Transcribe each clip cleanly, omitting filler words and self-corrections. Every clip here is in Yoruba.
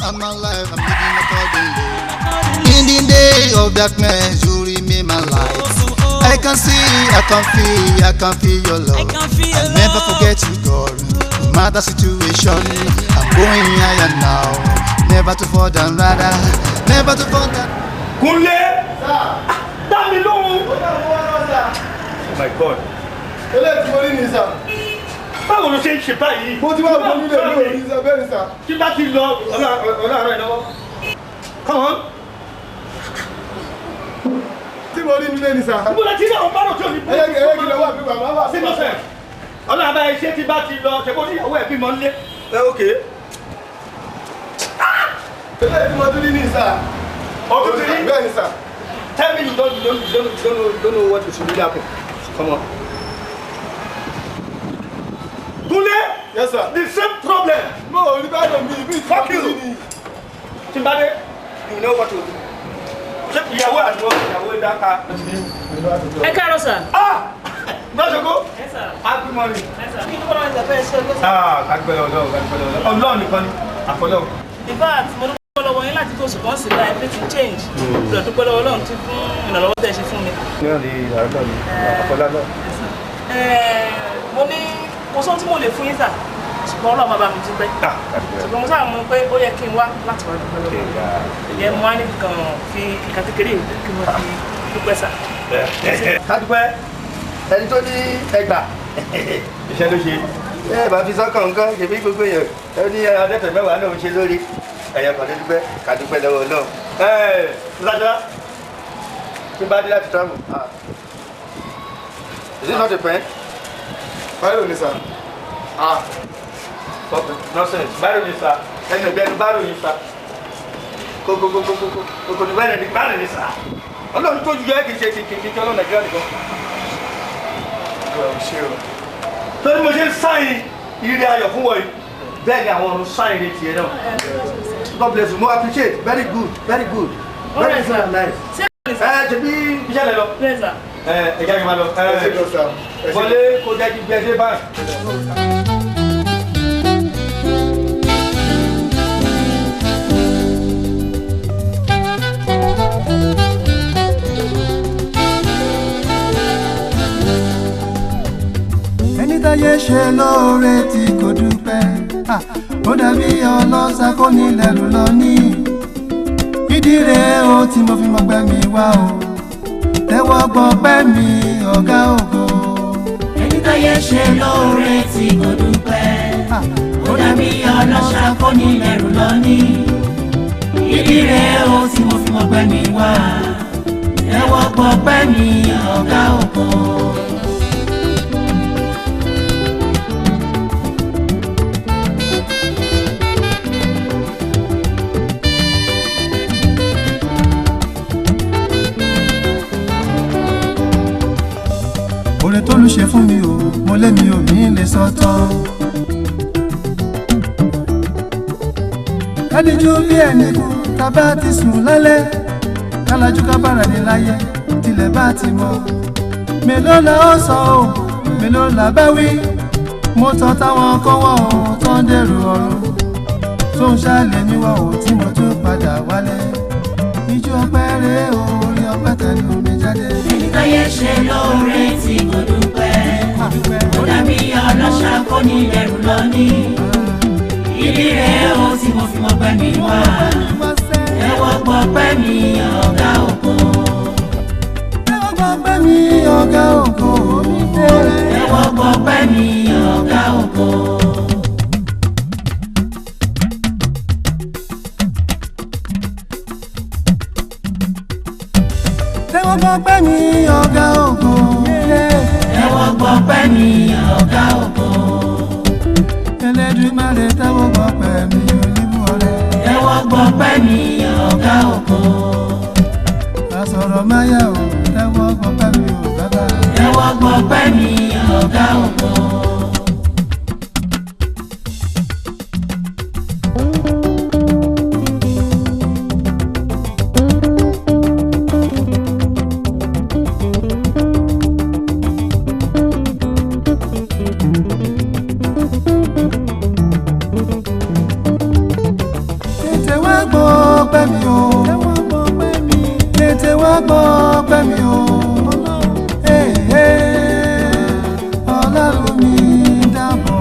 I'm alive, I'm living accordingly. In the day of darkness, you remain my light. I can see, I can feel your love. I'll never forget you, God. No matter situation, I'm going higher now. Never to fall down, rather, never to fall down. Kunle! Dá mi lóhùn! Oh my God! Eléyìí mo rí ni sà. Báwo ló ṣe ń ṣe báyìí? Mo ti wá ọ̀gbọ́n nílé mi ò ní sà bẹ́ẹ̀ ni sà. Tí bá ti lọ ọ̀làrọ̀ ẹ̀ lọ́wọ́. Come on! Tí mo rí nílé ni sà. Mo lọ sí ilé àwọn bárò tí ò ní bú. Ẹyẹ kìlọ̀ wà bí bàbá wà. Sí lọ́sẹ̀. Ọlọ́run abáyé ṣé tí bá ti lọ ṣe kó níyàwó ẹ̀ bímọ nílé. Ok. Eléyìí mo tún rí ni sà. Ọdún ti rí? Bẹ́ẹ̀ ni sà. Tell me you don't know what is really happening. Come on. Kunle! Yes sir. The same problem. Mo ò rí bá dùn mí bí Fuck you. Timbade, you know what to do. Ṣé ìyàwó àdúrà ìyàwó ìdáka? Ẹ káàárọ̀ sà. Lọ́sọ̀kọ́? Ẹ sà. Happy morning. Ẹ sà. Kí ló kọ́ lọ́wọ́ ìjàpẹ́ ẹ̀ṣẹ́ ọgbọ́n sà? Kágbẹ́lẹ̀ Ọlọ́run nìkan ni àfọlọ́. In fact, mo dúpẹ́ lọ́wọ́ yín láti tó oṣù kan sí láì everything change. Mo dúpẹ́ lọ́wọ́ Ọlọ́run tí fún ìrànlọ́wọ́ tẹ̀ ṣe fún mi. Ní ọ̀lẹ́ àárọ̀ ni àfọlá náà. Mo ní mo sọ tí mo lè fún yín sà. Ṣùgbọ́n Ọlọ́run máa bá mi dúpẹ́. Ṣùgbọ́n mo sáà mọ̀ pé ó yẹ kí n wá láti wá dúpẹ́ lọ́wọ́. Ìyẹn mo wá ní kàn fi ìka kékeré kí mo fi dúpẹ́ sà. Kádúpẹ́ ẹni tó ní ẹgbà Iṣẹ́ ló ṣe. ẹ bá fi sọ́kàn nǹkan ṣèbí gbogbo èèyàn ẹ ní adẹ́tẹ̀ mẹ́wàá náà ń ṣe lórí ẹ̀yẹ kan dúpẹ́ kádúpẹ́ lọ́wọ́ náà. Lájọ́. Tí bá dé láti travel. Is it not a pen? Báyọ̀ ni sà. Nonsense. Báyọ̀ ni sà. Ẹnu ìgbẹ́nu bárò yìí sa. Kòkò ní báyọ̀ ni sa. Ọlọ́run tó yẹ kì í ṣe ọlọ́run Nàìjíríà nìkan. Torí mo ṣe ń sáyìn ire ayọ̀ fún wọ̀nyí. Bẹ́ẹ̀ ni àwọn ọ̀run sáyìn ní tiẹ̀ náà. God bless you. Mo appreciate. Very good. Very good. Very Alright, sir. nice. Ṣebí Iṣẹ́ lẹ lọ. Bẹ́ẹ̀ sà. Ẹ̀jẹ̀ mi máa lọ. Ẹ ṣe lọ sà. Wọlé kó jẹ́ kí gbẹ́sẹ̀ báyìí. Ẹni táyé ṣe lóore tí kò dúpẹ́, ó dàbí ọlọ́sà kò ní lẹ́rù lọ ní. Ìdí rèé o tí mo fi mọ̀ pé mi wá o, tẹ́wọ́ gbọ́ pẹ́ mi ọ̀gá ògo. Ẹni táyé ṣe lóore tí kò dúpẹ́, ó dàbí ọlọ́ṣà kò ní lẹ́rù lọ ní. Ìdí rèé o tí mo fi mọ̀ pé mi wá, tẹ́wọ́ gbọ́ pẹ́ mi ọ̀gá ògo. Oore tó lù ṣe fún mi o, mo lé mi ò ní lè sọ tán. Kádìjú bí ẹni kú, ká bá ti sùn lálẹ́, kálajú ká bára ní láyé, tilẹ̀ bá ti mọ́. Mélòó la ó sọ o, mélòó la bá wí, mo tọ́ táwọn kọ́wọ́ o tó ń dèrò ọ̀run. Tó ń ṣàlẹ̀ mi wá o tí mo tún padà wálé. Ijó ọpẹ́ rèé o, orí ọpẹ́ tẹnu mi jáde. Ẹni táyé ṣe lóore tí kò dúpẹ́, ó dàbí ọlọ́ṣà kò ní lẹ́rù lọ ní. Ìdí rèé o tí mo fi mọ̀ pé mi wá, tẹ́wọ́ gbọ́ pẹ́ mi ọ̀gá ògo. Tẹ́wọ́ gbọ́ pẹ́ mi ọ̀gá ògo. Tẹ́wọ́ gbọ́ pẹ́ mi ọ̀gá ògo. Tẹ́wọ́ gbọ́ pẹ́ mi ọ̀gá ògo. Tẹ́wọ́ gbọ́ pẹ́ mi ọ̀gá ògo. Ẹlẹ́dùmarè tẹ́wọ́ gbọ́ pẹ́ mi oníbù ọ̀rẹ́. Tẹ́wọ́ gbọ́ pẹ́ mi ọ̀gá ògo. Àsọ̀rọ̀ máyà o, tẹ́wọ́ gbọ́ pẹ́ mi ò bàbá. Tẹ́wọ́ gbọ́ pẹ́ mi ọ̀gá ògo. Tètè wá ọpẹ́ mi o tètè wá gbọ́ ọpẹ́ mi o Ọlọ́run mi dábọ̀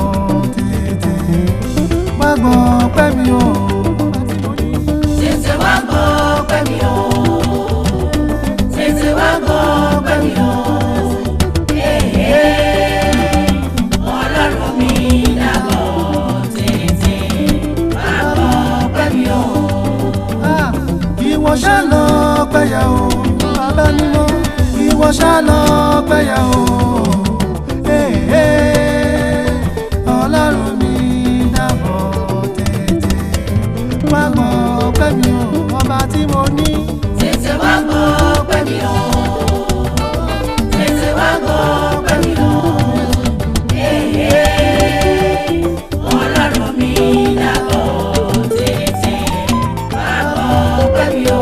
tètè wá gbọ́ ọpẹ́ mi o tètè wá gbọ́ ọpẹ́ mi o tètè wá gbọ́ ọpẹ́ mi o Ọlọ́run mi dábọ̀ tètè wá gbọ́ ọpẹ́ mi o. Ìwọ ṣá lọ pẹ́yà o bàbá mímọ́ ìwọ ṣá lọ pẹ́yà o Ọlọ́run mi dábọ̀ tètè wá gbọ́ ọpẹ́ mi o ọba tí mo ní. Tètè wá gbọ́ ọpẹ́ mi o tètè wá gbọ́ ọpẹ́ mi o Ọlọ́run mi dábọ̀ tètè wá gbọ́ ọpẹ́ mi o.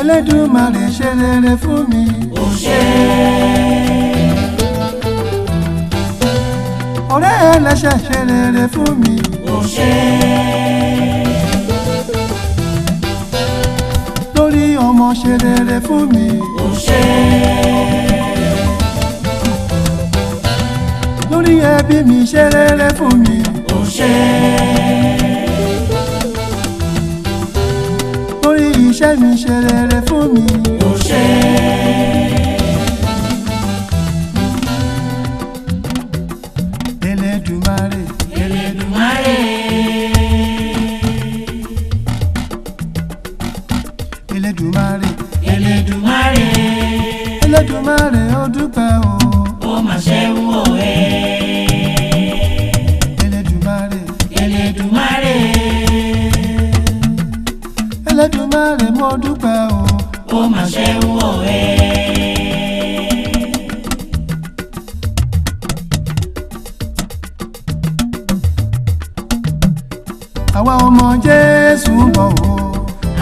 Elédùmarè ṣe rere fún mi. Ó ṣe ọ̀rẹ́ ẹlẹ́ṣẹ̀ ṣe rere fún mi. ó ṣe lórí ọmọ ṣe rere fún mi. ó ṣe lórí ẹbí mi ṣe rere fún mi. ó ṣe lórí iṣẹ́ mi ṣe rere fún mi. ó ṣe Elédùmarè Elédùmarè Elédùmarè Elédùmarè Elédùmarè ó dúpẹ́ o. ó mà ṣe ń wò Elédùmarè Elédùmarè Elédùmarè mo dúpẹ́ o. ó mà ṣe ń wò àwa ọmọ Jésù ń bọ̀ o.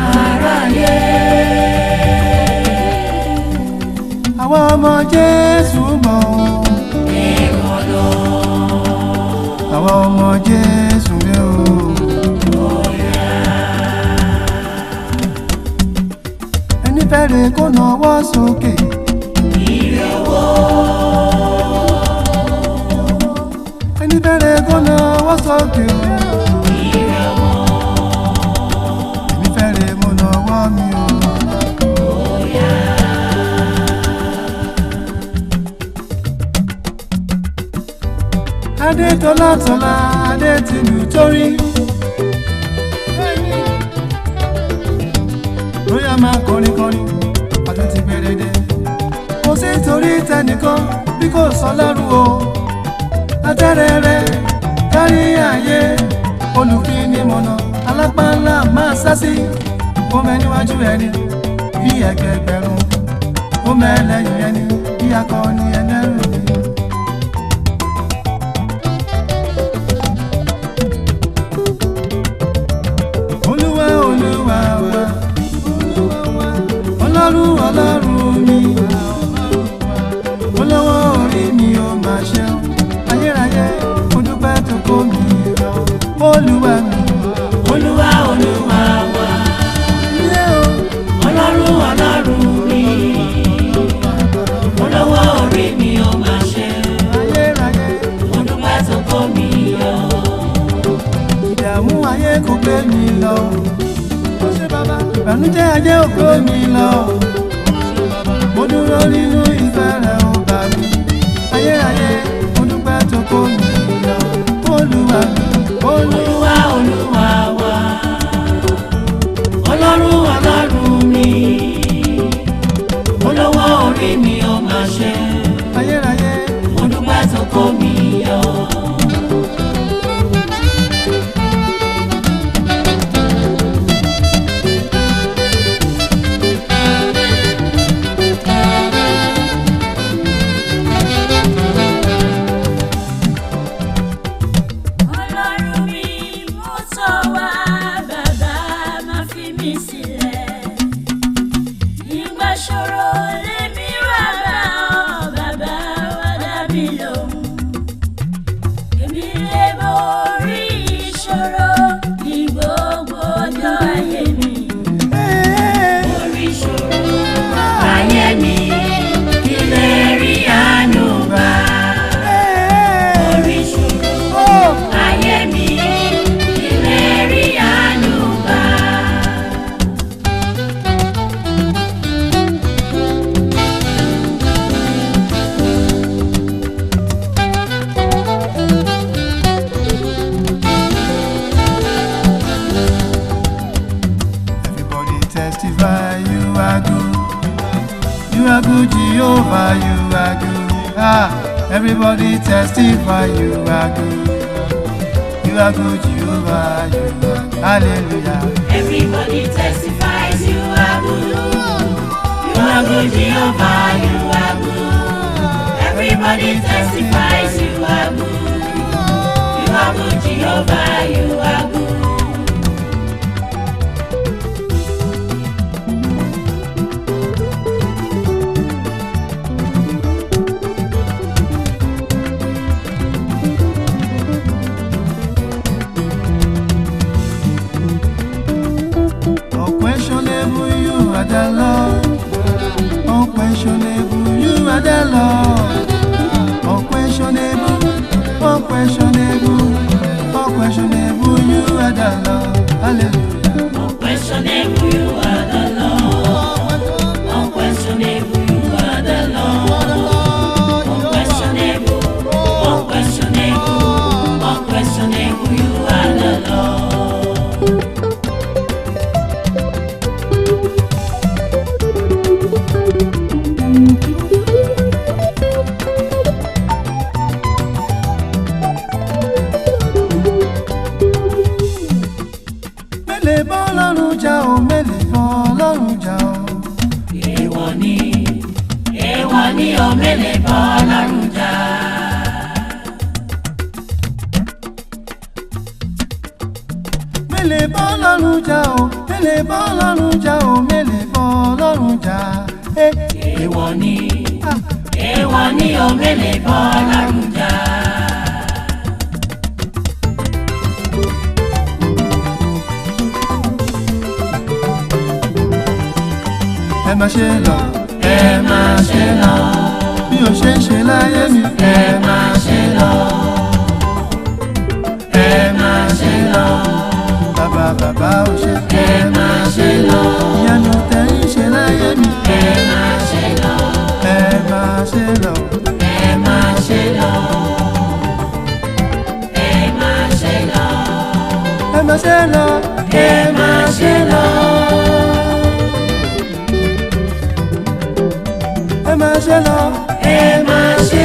aráyé àwa ọmọ Jésù ń bọ̀ o. èrò lọ àwa ọmọ Jésù rẹ o. ẹni fẹ́rẹ̀ kó nawọ́ sókè. ire owó ẹni fẹ́rẹ̀ kó nawọ́ sókè o. ire owó èmi fẹ́rẹ̀ mo nawọ́ mi o. adé tọ́lá adé tìlú torí. bóyá máa kọrin àti ti gbèrèdè. kò sí torí tẹnìkan bí kò sọ lọ́rùn o. atẹ́rẹ̀ẹ́rẹ́ kárí ayé olùfinimọ̀nà alápánlá máa sá sí. ó mẹ́ níwájú ẹni bí ẹgbẹ̀gbẹ̀rún ó mẹ́ lẹ́yìn ẹni bí akọni ẹlẹ́rù ni. Olúwa Olúwa wa Ọlọ́run mi olówó orí mi ó máa ṣe ayérayé mo dúpẹ́ tó kó mi lọ. Olúwa mi Olúwa Olúwa wa yé o. Ọlọ́run mi olówó orí mi ó máa ṣe Ayérayé mo dúpẹ́ tó kó mi yọ. ìdààmú ayé kò gbé mi lọ. ìbànújẹ́ ayé ò gbé mi lọ. mo dúró nínú ìfẹ́ rẹ̀ ó bá mi. ayérayé mo dúpẹ́ tó kó mi lọ. Olúwa mi Olúwa Olúwa wa Ọlọ́run mi olówó orí mi ó máa ṣe ayérayé mo dúpẹ́ tó kó mi yọ. Jehovah, you are good. Ah, everybody testify you are good. You are good, Jehovah, you are. Hallelujah. Everybody testifies you are good. You are good, Jehovah, you are good. Everybody testifies you are good. You are good, Jehovah, you are good. Unquestionable, you are the Lord. Unquestionable, you are the Lord. Unquestionable, unquestionable, unquestionable, you are the Lord. Hallelujah. Unquestionable, you are the Lord. Unquestionable, you are the Lord. Unquestionable, unquestionable, unquestionable, you are the Lord. Mele bọ́ lọ́rùn jà o, mele bọ́ lọ́rùn jà o. Èèwọ̀ ni o, mele bọ́ lọ́rùn jà. Mele bọ́ lọ́rùn jà o, mele bọ́ lọ́rùn jà o, mele bọ́ lọ́rùn jà. Èèwọ̀ ni o, mele bọ́ lọ́rùn jà. Ẹ má ṣe lọ, Ẹ máa ṣe lọ, bí o ṣe ń ṣe láyé mi. ẹ máa ṣe lọ, ẹ máa ṣe lọ, Bàbá bàbá o ṣe. ẹ máa ṣe lọ, Ìyanu tẹ̀yìn ṣe láyé mi. ẹ máa ṣe lọ, Ẹ má ṣe lọ, ẹ máa ṣe lọ, ẹ máa ṣe lọ, ẹ má ṣe lọ, ẹ máa ṣe lọ, ẹ má ṣe lọ, ẹ máa ṣe